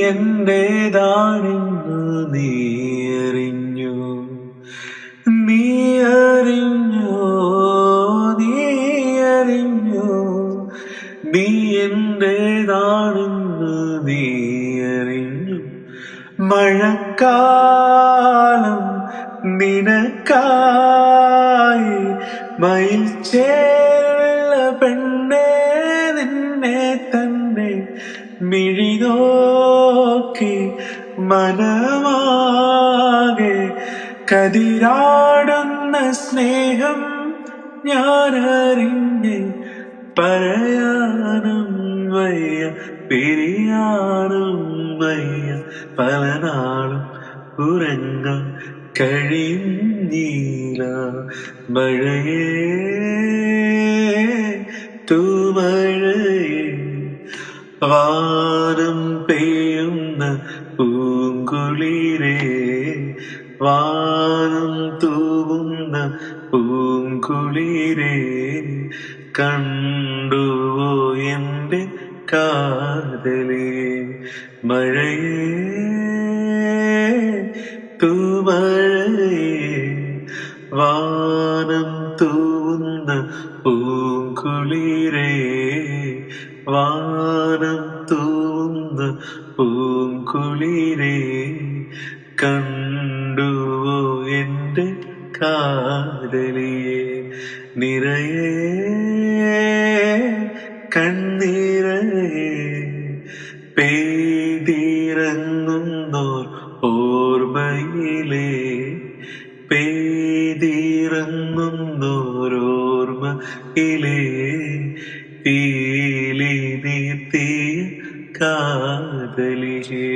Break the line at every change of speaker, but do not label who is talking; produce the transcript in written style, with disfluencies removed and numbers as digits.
എന്റേതാണെന്നു നീ അറിഞ്ഞോ, നീ അറിഞ്ഞോ, നീ അറിഞ്ഞോ, നീ എന്റേതാണെന്നു നീ അറിഞ്ഞു. മഴക്കാലം നിനക്കായി മയിൽ ചേലുള്ള പെണ്ണേ, നിന്നെ തന്നെ മിഴിനോക്കി മനമാകെ കതിരാടുന്ന സ്നേഹം ഞാനറിഞ്ഞ് പറയാനും വയ്യ, പിരിയാനും വയ്യ. പല നാളും ഉറങ്ങാൻ കഴിയുന്നില്ല. മഴയേ, തൂമഴയേ, വാനം പെയ്യുന്ന പൂങ്കുളിരേ, വാനം തൂവുന്ന പൂങ്കുളിരേ, കണ്ടുവോ എന്റെ കാതലേ. മഴയേ, തൂമഴയേ, വാനം തൂവുന്ന പൂങ്കുളിരേ, വാനം തൂവുന്ന പൂങ്കുളിരേ, കണ്ടുവോ എന്റെ കാതലിയെ. നിറയെ കണ്ണിറയെ പെയ്തിറങ്ങുന്നോർ ഓർമ്മയിലേ, പെയ്തിറങ്ങുന്നോരോർമ്മയിലേ, പീലി നീർത്തിയ കാതലിയേ.